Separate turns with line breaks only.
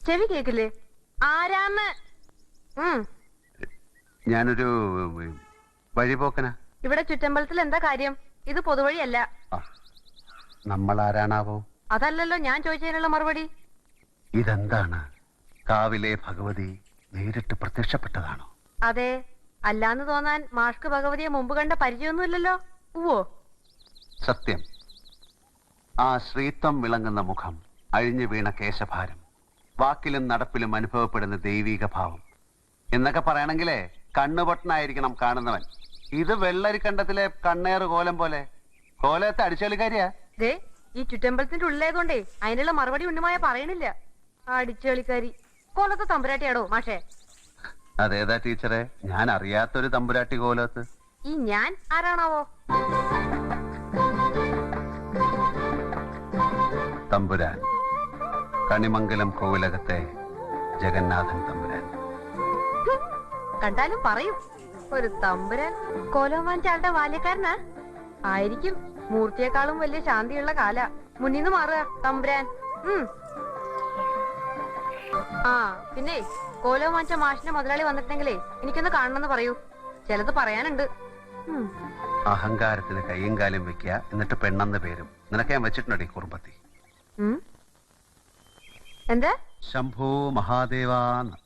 ചെവി കേക്കില്ലേ? ആരാന്ന്?
ഞാനൊരു വഴിപോക്കനാ.
ഇവിടെ ചുറ്റമ്പലത്തിൽ എന്താ കാര്യം? ഇത് പൊതുവഴിയല്ല.
നമ്മൾ ആരാണാവോ?
അതല്ലല്ലോ ഞാൻ ചോദിച്ചതിനുള്ള മറുപടി.
ഇതെന്താണ്? കാവിലെ ഭഗവതി നേരിട്ട് പ്രത്യക്ഷപ്പെട്ടതാണോ?
അതെ. അല്ലാന്ന് തോന്നാൻ മാഷ്ക്ക് ഭഗവതിയെ മുമ്പ് കണ്ട പരിചയമൊന്നുമില്ലല്ലോ. ഉവ്വോ?
സത്യം. ആ ശ്രീത്വം വിളങ്ങുന്ന മുഖം, അഴിഞ്ഞു വീണ കേശഭാരം, വാക്കിലും നടപ്പിലും അനുഭവപ്പെടുന്ന ദൈവീക ഭാവം എന്നൊക്കെ പറയണെങ്കിലേ കണ്ണുപൊട്ടനായിരിക്കണം കാണുന്നവൻ. ഇത് വെള്ളരിക്കണ്ടത്തിലെ കണ്ണേറ് കോലം പോലെ. കോലത്തെ അടിച്ചുകളിക്കാരിയാ.
ദേ, ഈ ചുറ്റമ്പലത്തിന്റെ ഉള്ളിലേതുകൊണ്ടേ അതിനുള്ള മറുപടി ഉണ്ണിമായ പറയണില്ല. അടിച്ചുകളിക്കാരി. കോലത്തെ തമ്പുരാട്ടിയാടോ മാഷേ?
അതേതാ ടീച്ചറെ? ഞാൻ അറിയാത്തൊരു തമ്പുരാട്ടി കോലത്ത്.
ഈ ഞാൻ ആരാണാവോ?
തമ്പുരാൻ, കണിമംഗലം കോവിലകത്തെ ജഗന്നാഥൻ തമ്പുരാൻ.
കണ്ടാലും പറയും ഒരു തമ്പുരാൻ. കോലം വാങ്ങിച്ച ആളുടെ ബാല്യക്കാരനാ ആയിരിക്കും. മൂർത്തിയെക്കാളും വലിയ ശാന്തിയുള്ള കാല. മുന്നിന്ന് മാറുക തമ്പുരാൻ. ആ പിന്നെ കോലം വാങ്ങിച്ച മാഷിന്റെ മുതലാളി വന്നിട്ടുണ്ടെങ്കിലേ എനിക്കൊന്ന് കാണണമെന്ന് പറയൂ. ചിലത് പറയാനുണ്ട്.
അഹങ്കാരത്തിന് കയ്യും കാലും വെക്കുക, എന്നിട്ട് പെണ്ണെന്ന് പേരും. നിനക്ക് ഞാൻ വെച്ചിട്ടുണ്ടോ കുറുമ്പത്തി?
എന്താ?
ശംഭോ മഹാദേവാന്ന്.